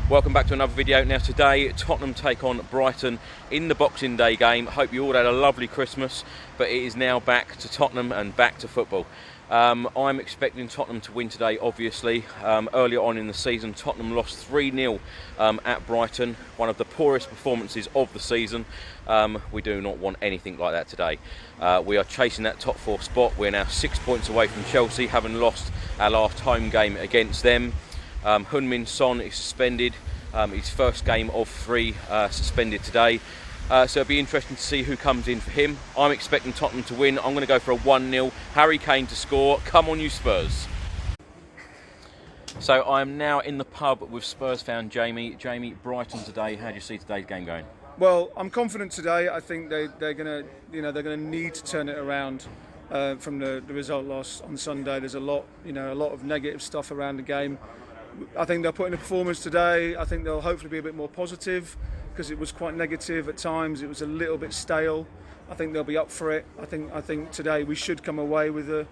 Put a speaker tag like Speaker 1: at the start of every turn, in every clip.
Speaker 1: Welcome back to another video. Now today, Tottenham take on Brighton in the Boxing Day game. Hope you all had a lovely Christmas, but it is now back to Tottenham and back to football. I'm expecting Tottenham to win today, obviously. Earlier on in the season, Tottenham lost 3-0 at Brighton, one of the poorest performances of the season. We do not want anything like that today. We are chasing that top 4 spot. We're now 6 points away from Chelsea, having lost our last home game against them. Heung-min Son is suspended, his first game of 3 suspended today. So it'll be interesting to see who comes in for him. I'm expecting Tottenham to win. I'm going to go for a 1-0. Harry Kane to score. Come on, you Spurs. So I'm now in the pub with Spurs fan Jamie. Jamie, Brighton today. How do you see today's game going?
Speaker 2: Well, I'm confident today. I think they're going to need to turn it around from the result loss on Sunday. There's a lot of negative stuff around the game. I think they'll put in a performance today. I think they'll hopefully be a bit more positive, because it was quite negative at times. It was a little bit stale. I think they'll be up for it. I think today we should come away with a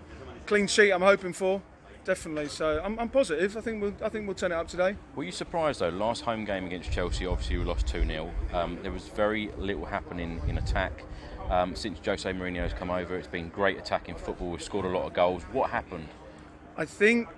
Speaker 2: clean sheet. I'm hoping for, definitely. So I'm positive. I think we'll turn it up today.
Speaker 1: Were you surprised though? Last home game against Chelsea, obviously we lost 2-0. There was very little happening in attack. Since Jose Mourinho's come over, it's been great attacking football. We've scored a lot of goals. What happened?
Speaker 2: I think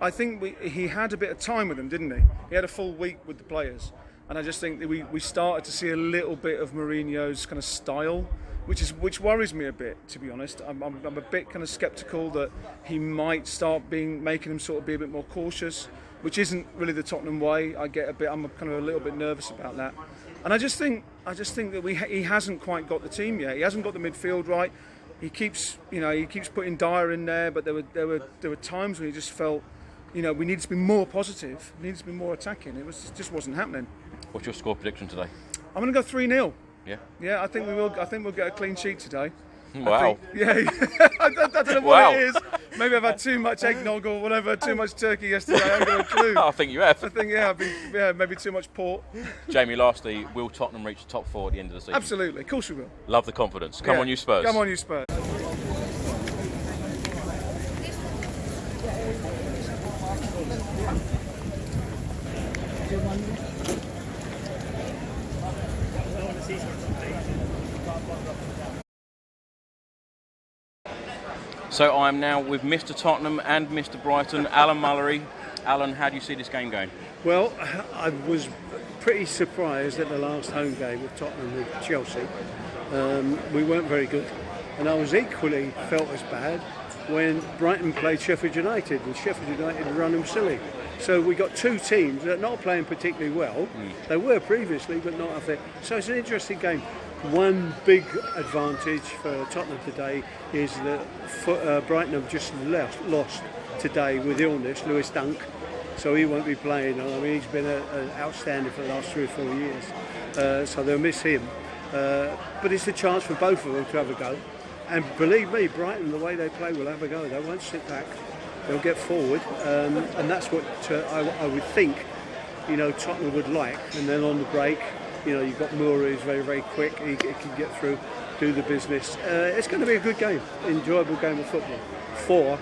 Speaker 2: he had a bit of time with them, didn't he? He had a full week with the players. And I just think that we started to see a little bit of Mourinho's kind of style, which worries me a bit, to be honest. I'm a bit kind of sceptical that he might start making him sort of be a bit more cautious, which isn't really the Tottenham way. I'm kind of a little bit nervous about that. And I just think that he hasn't quite got the team yet. He hasn't got the midfield right. He keeps putting Dyer in there, but there were times when he just felt, we needed to be more positive, we needed to be more attacking. It just wasn't happening.
Speaker 1: What's your score prediction today?
Speaker 2: I'm going to go 3-0.
Speaker 1: Yeah.
Speaker 2: Yeah, I think we will. I think we'll get a clean sheet today.
Speaker 1: Wow.
Speaker 2: I don't know what it is. Maybe I've had too much eggnog or whatever, too much turkey yesterday. I haven't got a clue.
Speaker 1: I think you have.
Speaker 2: I think maybe too much port.
Speaker 1: Jamie, lastly, will Tottenham reach the top 4 at the end of the season?
Speaker 2: Absolutely, of course we will.
Speaker 1: Love the confidence. Come on, you Spurs.
Speaker 2: Come on, you Spurs.
Speaker 1: So I'm now with Mr. Tottenham and Mr. Brighton, Alan Mullery. Alan, how do you see this game going?
Speaker 3: Well, I was pretty surprised at the last home game of Tottenham with Chelsea. We weren't very good, and I was equally felt as bad when Brighton played Sheffield United, and Sheffield United run them silly. So we got 2 teams that are not playing particularly well. They were previously, but not up there. So it's an interesting game. One big advantage for Tottenham today is that Brighton have just lost today with illness, Lewis Dunk. So he won't be playing. I mean, he's been outstanding for the last 3 or 4 years. So they'll miss him. But it's a chance for both of them to have a go. And believe me, Brighton, the way they play, will have a go. They won't sit back. They'll get forward. And that's what I would think, Tottenham would like. And then on the break, you've got Moura, who's very, very quick. He can get through, do the business. It's going to be a good game, enjoyable game of football. 4,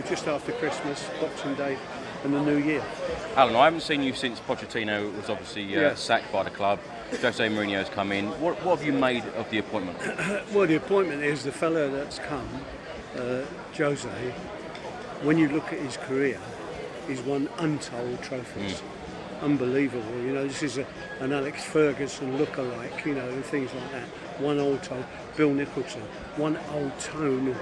Speaker 3: just after Christmas, Boxing Day, and the New Year.
Speaker 1: Alan, I haven't seen you since Pochettino was obviously sacked by the club. Jose Mourinho's come in. What have you made of the appointment?
Speaker 3: Well, the appointment is the fella that's come, Jose. When you look at his career, he's won untold trophies. Unbelievable, this is an Alex Ferguson lookalike, and things like that. One old tone, Bill Nicholson, one old tone,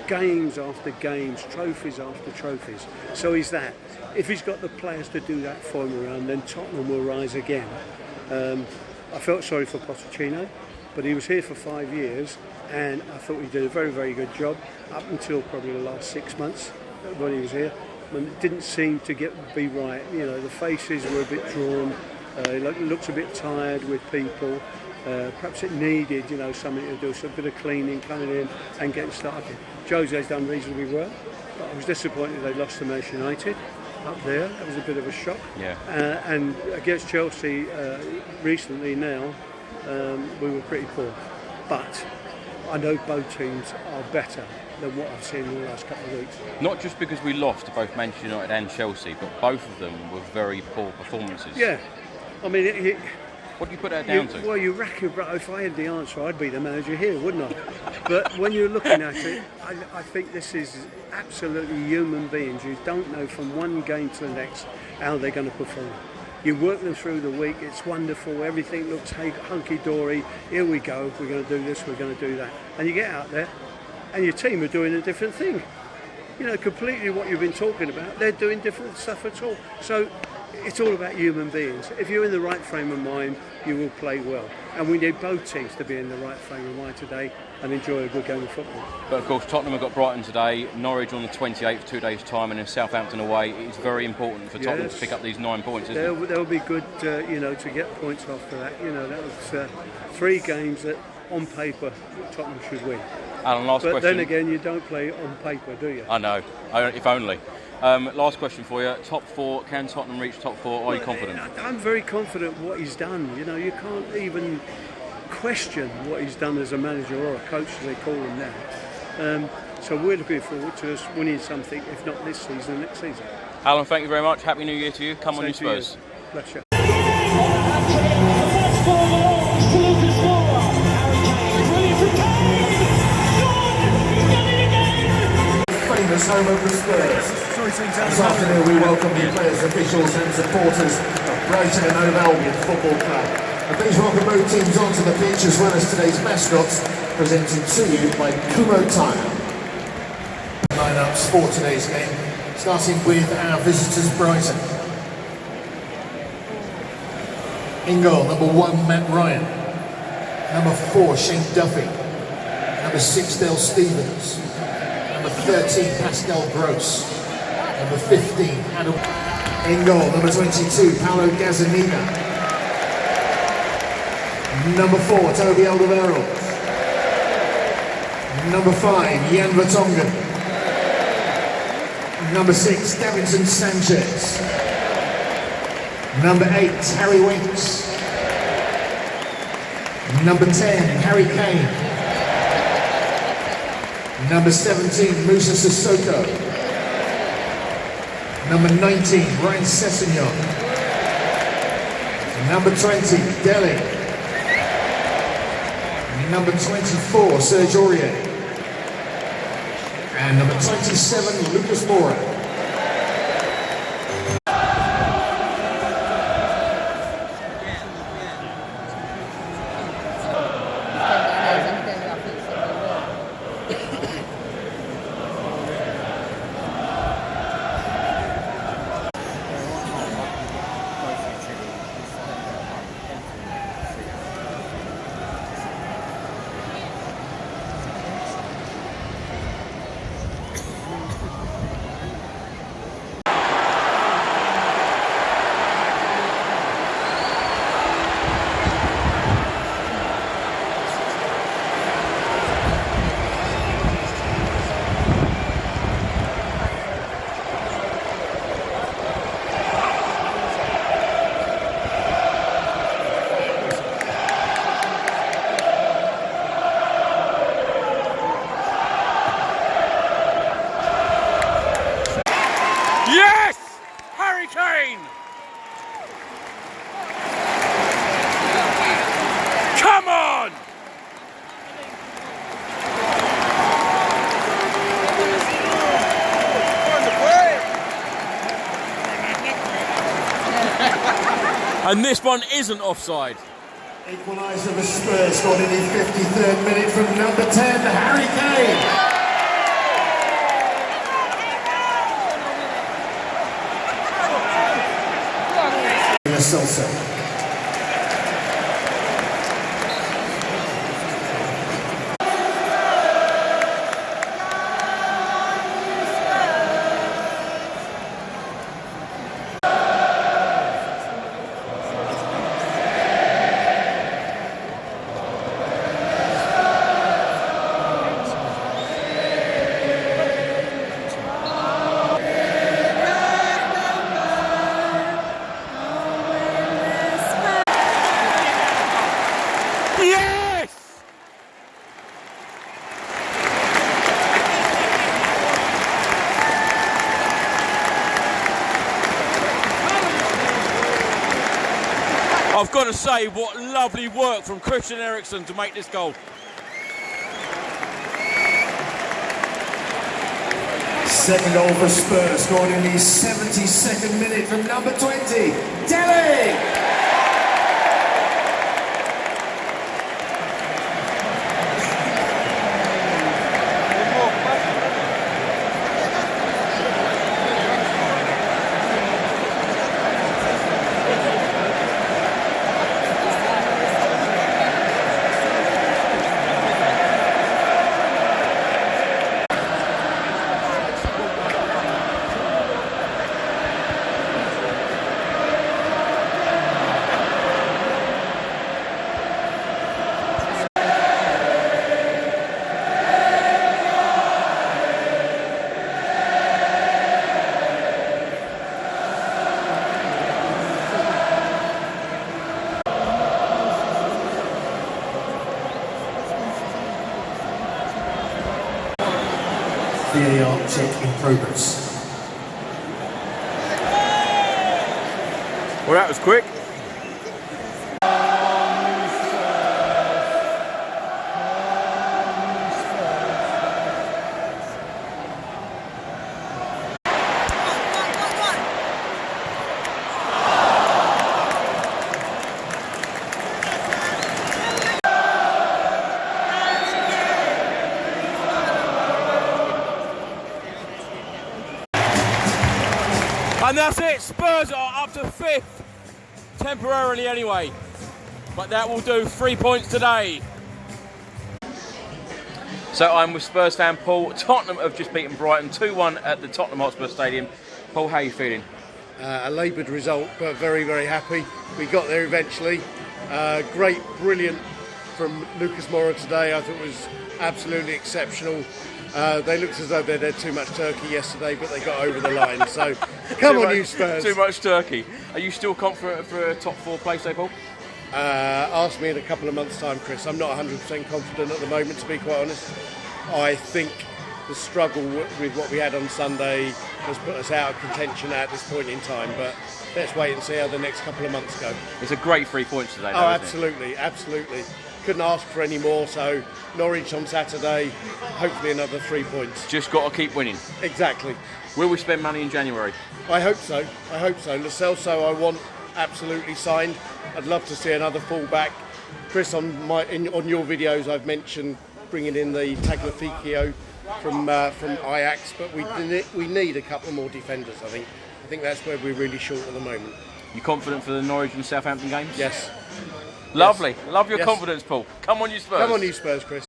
Speaker 3: games after games, trophies after trophies. So he's that. If he's got the players to do that for him around, then Tottenham will rise again. I felt sorry for Pochettino, but he was here for 5 years, and I thought he did a very, very good job up until probably the last 6 months when he was here. When it didn't seem to be right, the faces were a bit drawn. It looks a bit tired with people. Perhaps it needed, something to do, so a bit of cleaning, coming in and getting started. Jose's done reasonably well, but I was disappointed they lost to Manchester United up there. That was a bit of a shock.
Speaker 1: Yeah.
Speaker 3: And against Chelsea recently now, we were pretty poor. But I know both teams are better than what I've seen in the last couple of weeks.
Speaker 1: Not just because we lost to both Manchester United and Chelsea, but both of them were very poor performances.
Speaker 3: Yeah, I mean,
Speaker 1: what do you put that down to?
Speaker 3: Well, you rack your brain. If I had the answer, I'd be the manager here, wouldn't I? But when you're looking at it, I think this is absolutely human beings who don't know from one game to the next how they're going to perform. You work them through the week, it's wonderful, everything looks hunky-dory, here we go, we're going to do this, we're going to do that. And you get out there, and your team are doing a different thing. You know, completely what you've been talking about, they're doing different stuff at all. So it's all about human beings. If you're in the right frame of mind, you will play well. And we need both teams to be in the right frame of mind today and enjoy a good game of football.
Speaker 1: But of course, Tottenham have got Brighton today, Norwich on the 28th, 2 days' time, and then Southampton away. It's very important for Tottenham to pick up these 9 points, isn't it?
Speaker 3: They'll be good, you know, to get points after that. You know, that was 3 games that, on paper, Tottenham should win.
Speaker 1: Alan, last question.
Speaker 3: But then again, you don't play on paper, do you?
Speaker 1: I know, if only. Last question for you. Top 4, can Tottenham reach top 4? Are you confident?
Speaker 3: I'm very confident what he's done. You know, you can't even question what he's done as a manager or a coach, as they call him now. So we're looking forward to us winning something, if not this season, next season.
Speaker 1: Alan, thank you very much. Happy New Year to you. Come on, you Spurs.
Speaker 3: Bless you.
Speaker 4: Famous home of the Spurs. This afternoon we welcome the players, officials and supporters of Brighton and Hove Albion Football Club. And please welcome both teams onto the pitch as well as today's mascots, presented to you by Kumo Tire. Lineups for today's game, starting with our visitors Brighton. In goal, number 1 Matt Ryan, number 4 Shane Duffy, number 6 Dale Stevens, number 13 Pascal Gross, number 15 Adam. In goal, number 22 Paolo Gazzaniga, number 4 Toby Alderweireld, number 5 Jan Vertonghen, number 6 Davinson Sanchez, number 8 Harry Winks, number 10 Harry Kane, number 17 Musa Sissoko, number 19 Ryan Sessegnon, number 20 Dele, number 24 Serge Aurier, and number 27 Lucas Moura.
Speaker 1: Kane! Come on! And this one isn't offside.
Speaker 4: Equaliser for Spurs, scored in the 53rd minute from number 10, Harry Kane. Salsa.
Speaker 1: I've got to say, what lovely work from Christian Eriksen to make this goal.
Speaker 4: Second goal for Spurs, scored in the 72nd minute from number 20, Alli. VAR check in progress.
Speaker 1: Well, that was quick. And that's it, Spurs are up to 5th, temporarily anyway, but that will do, 3 points today. So I'm with Spurs fan Paul. Tottenham have just beaten Brighton 2-1 at the Tottenham Hotspur Stadium. Paul, how are you feeling?
Speaker 3: A laboured result, but very, very happy. We got there eventually. Great, brilliant from Lucas Moura today. I thought it was absolutely exceptional. They looked as though they'd had too much turkey yesterday, but they got over the line. So, come on, you Spurs.
Speaker 1: Too much turkey. Are you still confident for a top 4 place, though, Paul?
Speaker 3: Ask me in a couple of months' time, Chris. I'm not 100% confident at the moment, to be quite honest. I think the struggle with what we had on Sunday has put us out of contention at this point in time. But let's wait and see how the next couple of months go.
Speaker 1: It's a great 3 points today, though,
Speaker 3: Oh,
Speaker 1: isn't
Speaker 3: absolutely, absolutely. Couldn't ask for any more, so Norwich on Saturday, hopefully another 3 points.
Speaker 1: Just got to keep winning.
Speaker 3: Exactly.
Speaker 1: Will we spend money in January?
Speaker 3: I hope so, I hope so. Lo Celso I want absolutely signed. I'd love to see another full-back. Chris, on your videos I've mentioned bringing in the Tagliafico from Ajax, but we need a couple more defenders, I think. I think that's where we're really short at the moment.
Speaker 1: You confident for the Norwich and Southampton games?
Speaker 3: Yes.
Speaker 1: Lovely. Love your
Speaker 3: Yes.
Speaker 1: confidence, Paul. Come on, you Spurs.
Speaker 3: Come on, you Spurs, Chris.